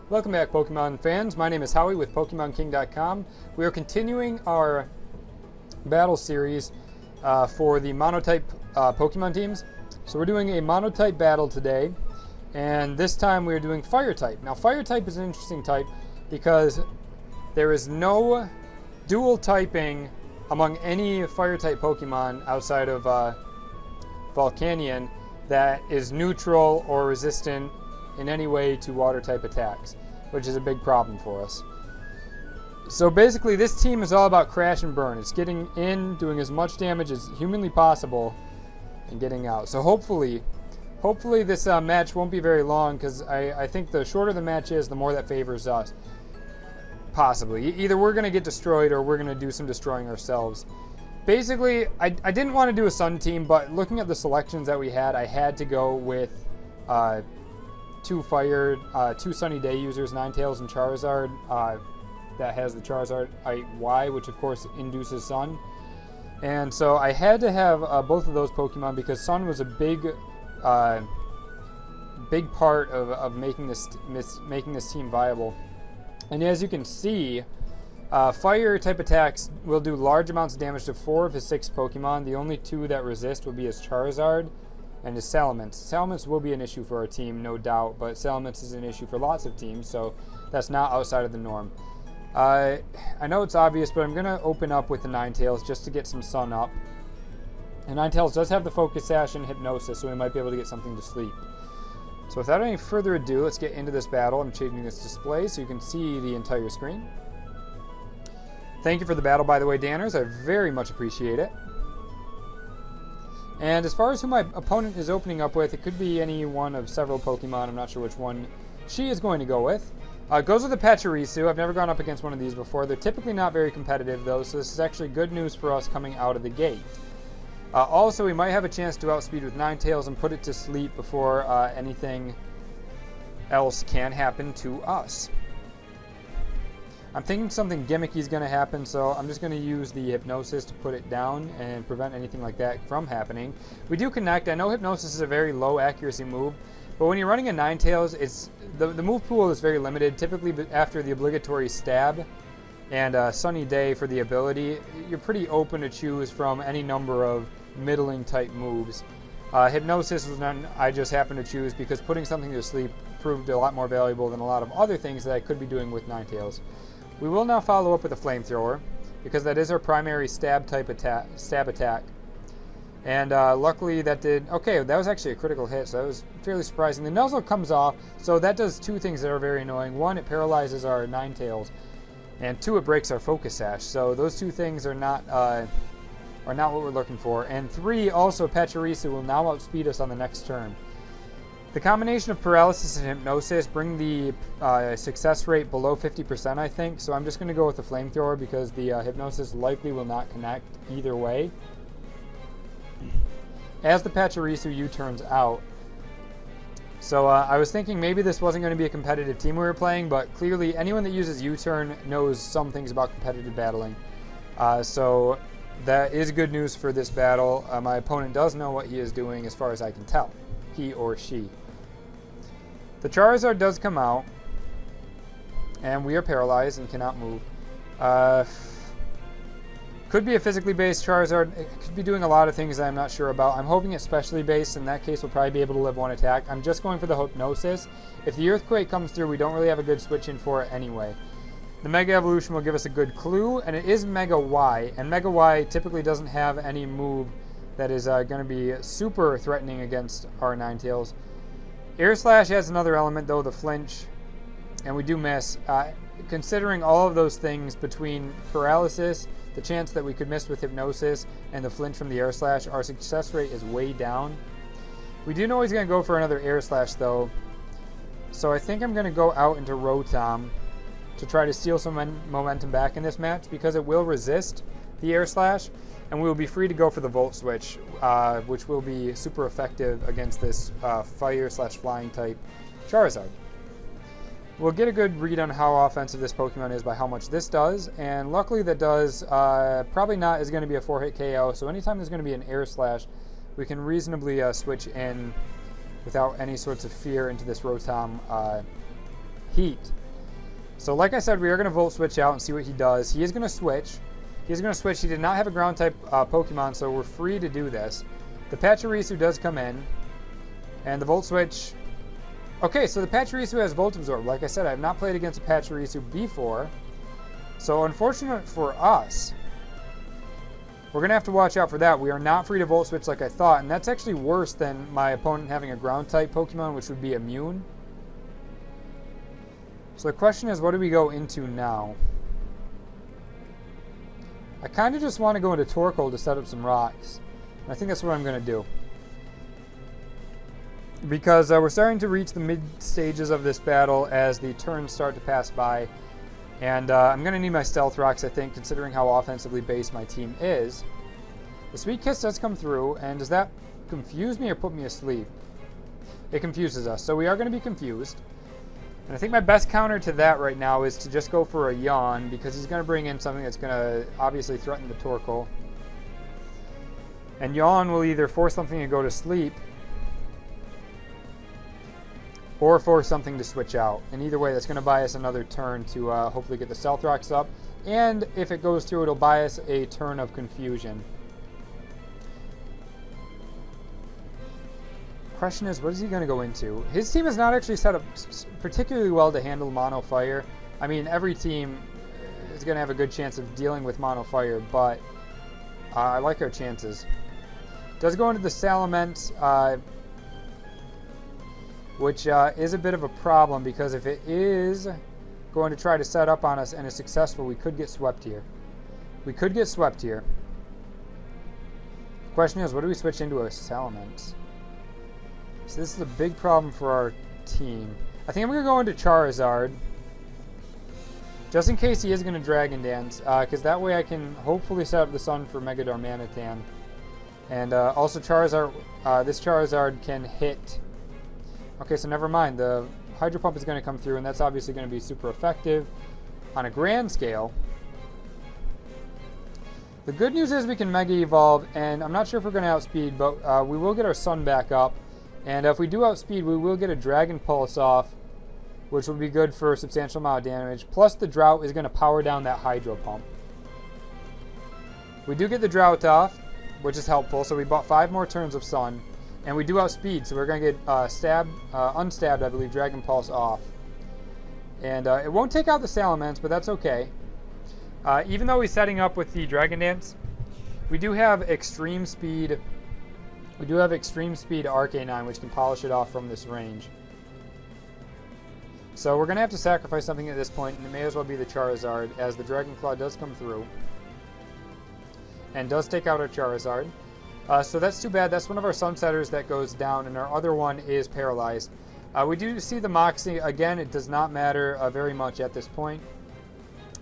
Welcome back, Pokemon fans. My name is Howie with PokemonKing.com. We are continuing our battle series for the Monotype Pokemon teams. So we're doing a Monotype battle today, and this time we are doing Fire-type. Now, Fire-type is an interesting type because there is no dual typing among any Fire-type Pokemon outside of Volcanion that is neutral or resistant in any way to Water-type attacks, which is a big problem for us. So basically, this team is all about crash and burn. It's getting in, doing as much damage as humanly possible, and getting out. So hopefully this match won't be very long, because I think the shorter the match is, the more that favors us. Possibly. Either we're going to get destroyed or we're going to do some destroying ourselves. Basically, I didn't want to do a Sun team, but looking at the selections that we had, I had to go with two Sunny Day users, Ninetales and Charizard. That has the Charizard Y, which of course induces Sun. And so I had to have both of those Pokemon because Sun was a big part of making this team viable. And as you can see, Fire type attacks will do large amounts of damage to 4 of his 6 Pokemon. The only 2 that resist will be his Charizard and his Salamence. Salamence will be an issue for our team, no doubt, but Salamence is an issue for lots of teams, so that's not outside of the norm. I know it's obvious, but I'm going to open up with the Ninetales just to get some Sun up. And Ninetales does have the Focus Sash and Hypnosis, so we might be able to get something to sleep. So without any further ado, let's get into this battle. I'm changing this display so you can see the entire screen. Thank you for the battle, by the way, Danners. I very much appreciate it. And as far as who my opponent is opening up with, it could be any one of several Pokemon. I'm not sure which one she is going to go with. Goes with the Pachirisu. I've never gone up against one of these before. They're typically not very competitive, though, so this is actually good news for us coming out of the gate. Also, we might have a chance to outspeed with Ninetales and put it to sleep before anything else can happen to us. I'm thinking something gimmicky is going to happen, so I'm just going to use the Hypnosis to put it down and prevent anything like that from happening. We do connect. I know Hypnosis is a very low accuracy move, but when you're running a Ninetales, it's the move pool is very limited. Typically, after the obligatory Stab and Sunny Day for the ability, you're pretty open to choose from any number of middling type moves. Hypnosis was none I just happened to choose because putting something to sleep proved a lot more valuable than a lot of other things that I could be doing with Ninetales. We will now follow up with a Flamethrower, because that is our primary stab attack. And luckily that did, okay, that was actually a critical hit, so that was fairly surprising. The Nuzzle comes off, so that does 2 things that are very annoying. 1, it paralyzes our Ninetales, and 2, it breaks our Focus Sash. So those 2 things are not what we're looking for. And 3, also Pachirisu will now outspeed us on the next turn. The combination of Paralysis and Hypnosis bring the success rate below 50%, I think. So I'm just going to go with the Flamethrower because the Hypnosis likely will not connect either way. As the Pachirisu U-turns out. So I was thinking maybe this wasn't going to be a competitive team we were playing, but clearly anyone that uses U-turn knows some things about competitive battling. So that is good news for this battle. My opponent does know what he is doing as far as I can tell. He or she. The Charizard does come out, and we are paralyzed and cannot move. Could be a physically based Charizard. It could be doing a lot of things that I'm not sure about. I'm hoping it's specially based. In that case, we'll probably be able to live 1 attack. I'm just going for the Hypnosis. If the Earthquake comes through, we don't really have a good switch in for it anyway. The Mega Evolution will give us a good clue, and it is Mega Y, and Mega Y typically doesn't have any move that is going to be super threatening against our Ninetales. Air Slash has another element, though, the flinch, and we do miss. Considering all of those things between Paralysis, the chance that we could miss with Hypnosis, and the flinch from the Air Slash, our success rate is way down. We do know he's going to go for another Air Slash, though, so I think I'm going to go out into Rotom to try to steal some momentum back in this match, because it will resist the Air Slash, and we will be free to go for the Volt Switch, which will be super effective against this Fire/Flying type Charizard. We'll get a good read on how offensive this Pokemon is by how much this does, and luckily that does probably not is going to be a 4-hit KO, so anytime there's going to be an Air Slash, we can reasonably switch in without any sorts of fear into this Rotom Heat. So like I said, we are going to Volt Switch out and see what he does. He is going to switch. He is going to switch. He did not have a ground type Pokemon, so we're free to do this. The Pachirisu does come in. And the Volt Switch... Okay, so the Pachirisu has Volt Absorb. Like I said, I have not played against a Pachirisu before. So unfortunate for us, we're going to have to watch out for that. We are not free to Volt Switch like I thought, and that's actually worse than my opponent having a ground type Pokemon, which would be immune. So the question is, what do we go into now? I kind of just want to go into Torkoal to set up some rocks. And I think that's what I'm going to do. Because we're starting to reach the mid stages of this battle as the turns start to pass by. And I'm going to need my Stealth Rocks, I think, considering how offensively based my team is. The Sweet Kiss does come through, and does that confuse me or put me asleep? It confuses us, so we are going to be confused. And I think my best counter to that right now is to just go for a Yawn, because he's going to bring in something that's going to obviously threaten the Torkoal. And Yawn will either force something to go to sleep, or force something to switch out. And either way, that's going to buy us another turn to hopefully get the Stealth Rocks up. And if it goes through, it'll buy us a turn of confusion. Question is, what is he going to go into? His team is not actually set up particularly well to handle Mono Fire. I mean, every team is going to have a good chance of dealing with Mono Fire, but I like our chances. Does go into the Salamence, which is a bit of a problem, because if it is going to try to set up on us and is successful, we could get swept here. We could get swept here. The question is, what do we switch into a Salamence? So this is a big problem for our team. I think I'm going to go into Charizard, just in case he is going to Dragon Dance, because that way I can hopefully set up the Sun for Mega Darmanitan. And also Charizard, this Charizard can hit... Okay, so never mind. The Hydro Pump is going to come through, and that's obviously going to be super effective on a grand scale. The good news is we can Mega Evolve, and I'm not sure if we're going to outspeed, but we will get our Sun back up. And if we do outspeed, we will get a Dragon Pulse off, which will be good for a substantial amount of damage. Plus, the Drought is going to power down that Hydro Pump. We do get the Drought off, which is helpful. So we bought 5 more turns of Sun. And we do outspeed, so we're going to get unstabbed, I believe, Dragon Pulse off. And it won't take out the Salamence, but that's okay. Even though he's setting up with the Dragon Dance, we do have Extreme Speed. We do have Extreme Speed Arcanine, which can polish it off from this range. So we're going to have to sacrifice something at this point, and it may as well be the Charizard, as the Dragon Claw does come through. And does take out our Charizard. So that's too bad. That's one of our Sunsetters that goes down, and our other one is paralyzed. We do see the Moxie. Again, it does not matter very much at this point,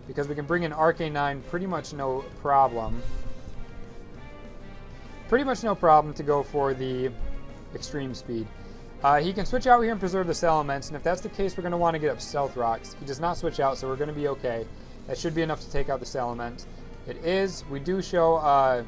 because we can bring in Arcanine pretty much no problem. Pretty much no problem to go for the Extreme Speed. He can switch out here and preserve the Salamence, and if that's the case, we're going to want to get up Stealth Rocks. He does not switch out, so we're going to be okay. That should be enough to take out the Salamence. It is. We do show...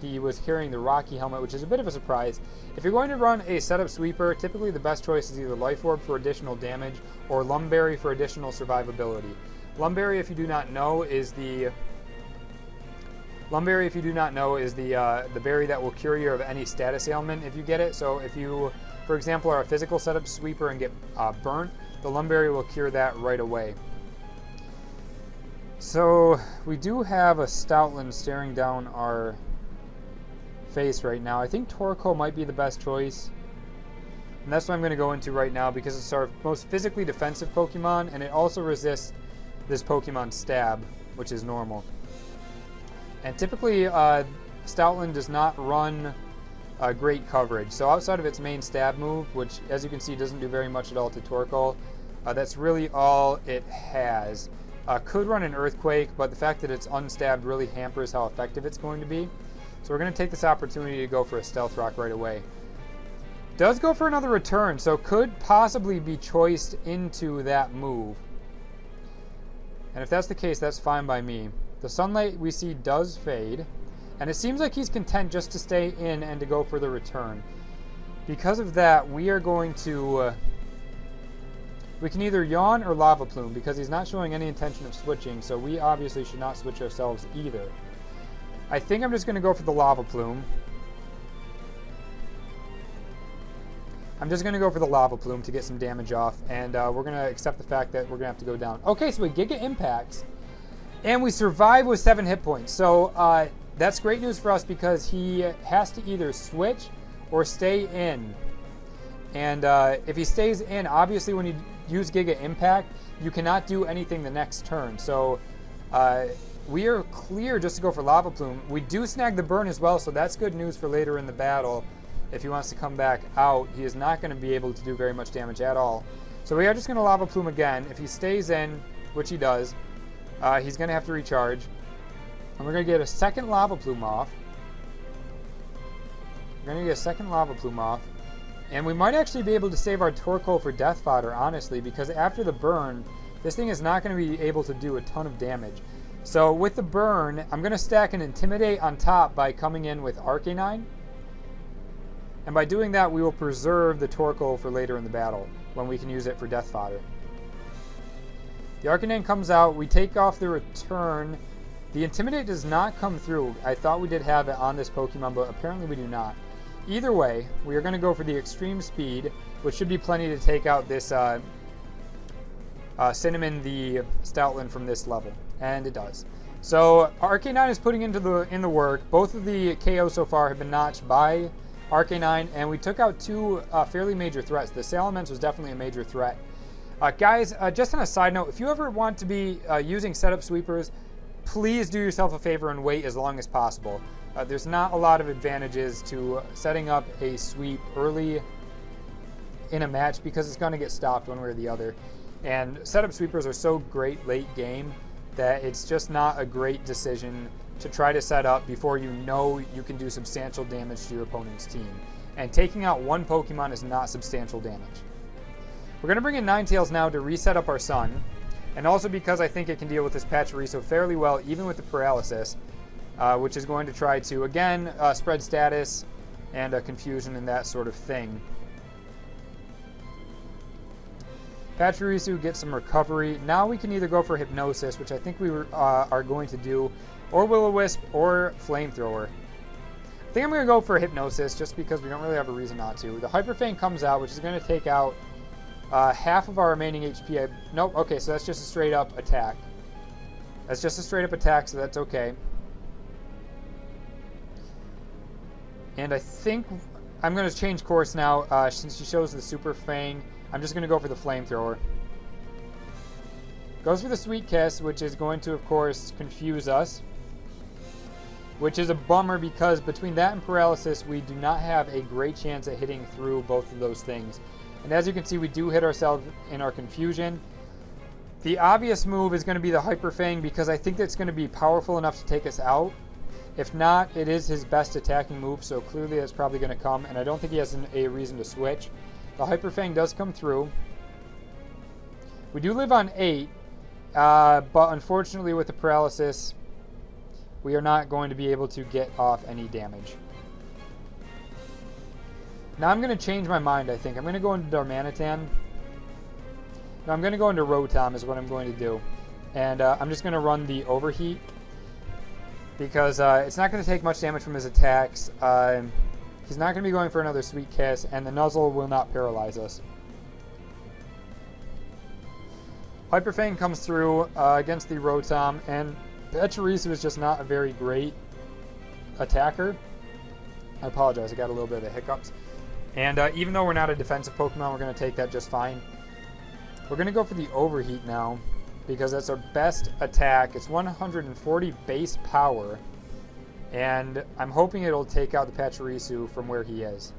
he was carrying the Rocky Helmet, which is a bit of a surprise. If you're going to run a setup sweeper, typically the best choice is either Life Orb for additional damage or Lumberry for additional survivability. Lumberry, if you do not know, is the the berry that will cure you of any status ailment if you get it. So if you, for example, are a physical setup sweeper and get burnt, the Lumberry will cure that right away. So we do have a Stoutland staring down our face right now. I think Torkoal might be the best choice, and that's what I'm going to go into right now, because it's our most physically defensive Pokemon, and it also resists this Pokemon Stab, which is normal. And typically Stoutland does not run great coverage, so outside of its main Stab move, which as you can see doesn't do very much at all to Torkoal, that's really all it has. Could run an Earthquake, but the fact that it's unstabbed really hampers how effective it's going to be. So we're going to take this opportunity to go for a Stealth Rock right away. Does go for another return, so could possibly be choiced into that move. And if that's the case, that's fine by me. The Sunlight we see does fade, and it seems like he's content just to stay in and to go for the return. Because of that, we are going to We can either Yawn or Lava Plume because he's not showing any intention of switching, so we obviously should not switch ourselves either. I think I'm just going to go for the Lava Plume. I'm just going to go for the Lava Plume to get some damage off, and we're going to accept the fact that we're going to have to go down. Okay, so we Giga Impacts, and we survive with 7 hit points. So that's great news for us because he has to either switch or stay in. And if he stays in, obviously when you use Giga Impact, you cannot do anything the next turn. So we are clear just to go for Lava Plume. We do snag the burn as well, so that's good news for later in the battle. If he wants to come back out, he is not going to be able to do very much damage at all. So we are just going to Lava Plume again. If he stays in, which he does, he's going to have to recharge. And we're going to get a second Lava Plume off. We're going to get a second Lava Plume off. And we might actually be able to save our Torkoal for Death Fodder, honestly, because after the burn, this thing is not going to be able to do a ton of damage. So with the burn, I'm going to stack an Intimidate on top by coming in with Arcanine. And by doing that, we will preserve the Torkoal for later in the battle, when we can use it for Death Fodder. The Arcanine comes out, we take off the return. The Intimidate does not come through. I thought we did have it on this Pokemon, but apparently we do not. Either way, we are going to go for the Extreme Speed, which should be plenty to take out this Cinnamon the Stoutland from this level. And it does. So Arcanine is putting in the work. Both of the KOs so far have been notched by Arcanine, and we took out 2 fairly major threats. The Salamence was definitely a major threat. Guys, just on a side note, if you ever want to be using setup sweepers, please do yourself a favor and wait as long as possible. There's not a lot of advantages to setting up a sweep early in a match because it's going to get stopped one way or the other. And setup sweepers are so great late game that it's just not a great decision to try to set up before you know you can do substantial damage to your opponent's team. And taking out one Pokemon is not substantial damage. We're going to bring in Ninetales now to reset up our Sun. And also because I think it can deal with this Pachirisu fairly well, even with the Paralysis. Which is going to try to, again, spread status and confusion and that sort of thing. Pachirisu gets some recovery. Now we can either go for Hypnosis, which I think we are going to do, or Will-O-Wisp, or Flamethrower. I think I'm going to go for Hypnosis, just because we don't really have a reason not to. The Hyper Fang comes out, which is going to take out half of our remaining HP. Nope, okay, so that's just a straight-up attack. That's just a straight-up attack, so that's okay. And I think I'm going to change course now since she shows the Super Fang. I'm just going to go for the Flamethrower. Goes for the Sweet Kiss, which is going to, of course, confuse us. Which is a bummer because between that and Paralysis, we do not have a great chance at hitting through both of those things. And as you can see, we do hit ourselves in our confusion. The obvious move is going to be the Hyper Fang because I think that's going to be powerful enough to take us out. If not, it is his best attacking move, so clearly that's probably going to come, and I don't think he has a reason to switch. The Hyper Fang does come through. We do live on 8, but unfortunately with the Paralysis, we are not going to be able to get off any damage. Now I'm going to change my mind, I think. I'm going to go into Darmanitan. No, I'm going to go into Rotom is what I'm going to do. And I'm just going to run the Overheat. Because it's not going to take much damage from his attacks. He's not going to be going for another Sweet Kiss, and the Nuzzle will not paralyze us. Hyper Fang comes through against the Rotom, and Pachirisu is just not a very great attacker. I apologize, I got a little bit of the hiccups. And even though we're not a defensive Pokemon, we're going to take that just fine. We're going to go for the Overheat now, because that's our best attack. It's 140 base power, and I'm hoping it'll take out the Pachirisu from where he is.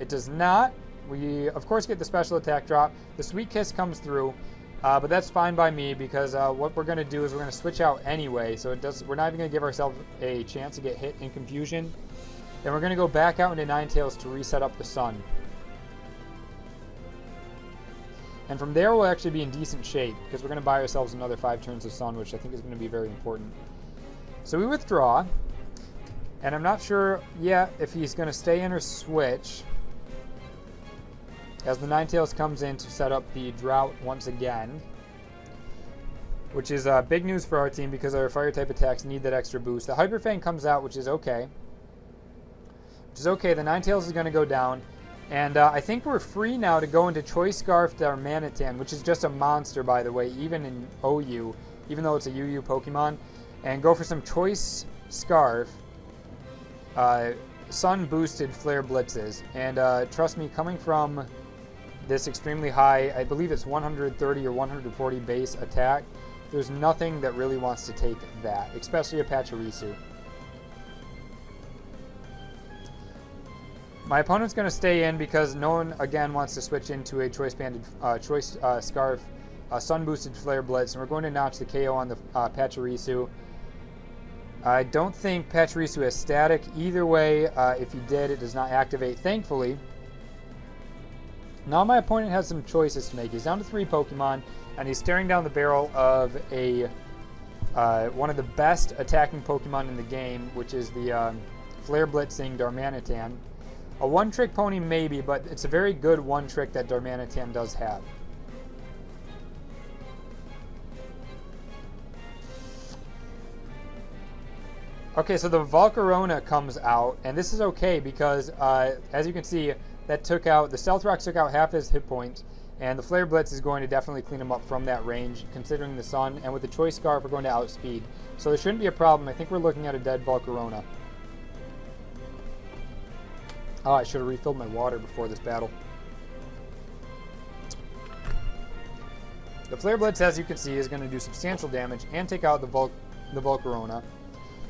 It does not. We, of course, get the special attack drop. The Sweet Kiss comes through, but that's fine by me because what we're going to do is we're going to switch out anyway, so we're not even going to give ourselves a chance to get hit in confusion. Then we're going to go back out into Ninetales to reset up the Sun. And from there, we'll actually be in decent shape because we're going to buy ourselves another 5 turns of Sun, which I think is going to be very important. So we withdraw, and I'm not sure yet if he's going to stay in or switch. as the Ninetales comes in to set up the drought once again, which is big news for our team because our fire-type attacks need that extra boost. The Hyper Fang comes out, which is okay. The Ninetales is going to go down. And I think we're free now to go into Choice Scarf Darmanitan, which is just a monster, by the way, even in OU, even though it's a UU Pokemon. And go for some Choice Scarf Sun-boosted Flare Blitzes. And trust me, coming from this extremely high, I believe it's 130 or 140 base attack, there's nothing that really wants to take that, especially a Pachirisu. My opponent's going to stay in because no one, again, wants to switch into a Choice Scarf Sun-boosted Flare Blitz, and we're going to notch the KO on the Pachirisu. I don't think Pachirisu has static. Either way, if he did, it does not activate, thankfully. Now my opponent has some choices to make. He's down to 3 Pokemon, and he's staring down the barrel of a one of the best attacking Pokemon in the game, which is the Flare Blitzing Darmanitan. A one-trick pony maybe, but it's a very good one-trick that Darmanitan does have. Okay, so the Volcarona comes out, and this is okay because, as you can see, the Stealth Rock took out half his hit points, and the Flare Blitz is going to definitely clean him up from that range, considering the Sun, and with the Choice Scarf, we're going to outspeed. So there shouldn't be a problem. I think we're looking at a dead Volcarona. Oh, I should have refilled my water before this battle. The Flare Blitz, as you can see, is going to do substantial damage and take out the Volcarona.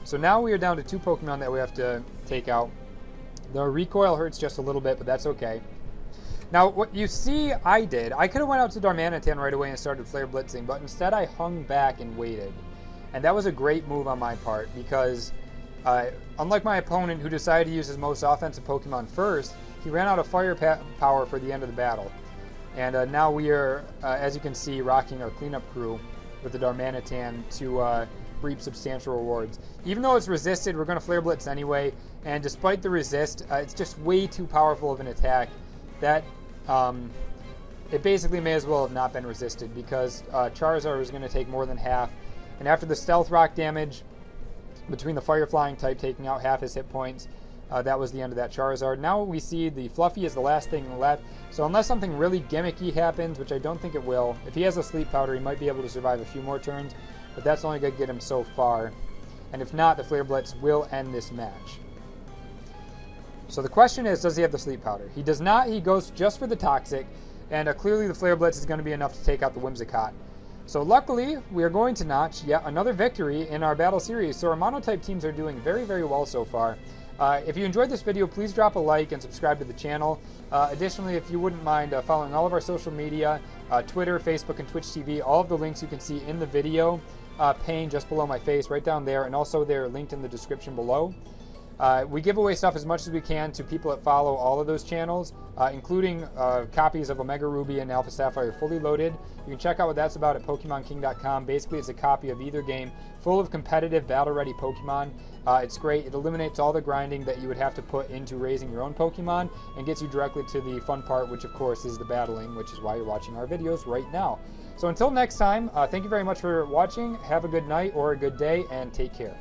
So now we are down to 2 Pokemon that we have to take out. The recoil hurts just a little bit, but that's okay. Now, what you see I did, I could have went out to Darmanitan right away and started Flare Blitzing, but instead I hung back and waited. And that was a great move on my part because unlike my opponent who decided to use his most offensive Pokemon first, he ran out of fire power for the end of the battle. And now we are, as you can see, rocking our cleanup crew with the Darmanitan to reap substantial rewards. Even though it's resisted, we're going to Flare Blitz anyway, and despite the resist, it's just way too powerful of an attack that it basically may as well have not been resisted because Charizard was going to take more than half. And after the Stealth Rock damage, between the Fire Flying type taking out half his hit points, that was the end of that Charizard. Now we see the Fluffy is the last thing left. So unless something really gimmicky happens, which I don't think it will, if he has a Sleep Powder, he might be able to survive a few more turns, but that's only going to get him so far. And if not, the Flare Blitz will end this match. So the question is, does he have the Sleep Powder? He does not. He goes just for the Toxic, and clearly the Flare Blitz is going to be enough to take out the Whimsicott. So luckily, we are going to notch yet another victory in our battle series. So our Monotype teams are doing very, very well so far. If you enjoyed this video, please drop a like and subscribe to the channel. Additionally, if you wouldn't mind following all of our social media, Twitter, Facebook, and Twitch TV, all of the links you can see in the video pane just below my face, right down there, and also they're linked in the description below. We give away stuff as much as we can to people that follow all of those channels, including copies of Omega Ruby and Alpha Sapphire fully loaded. You can check out what that's about at PokemonKing.com. Basically, it's a copy of either game full of competitive, battle-ready Pokemon. It's great. It eliminates all the grinding that you would have to put into raising your own Pokemon and gets you directly to the fun part, which, of course, is the battling, which is why you're watching our videos right now. So until next time, thank you very much for watching. Have a good night or a good day, and take care.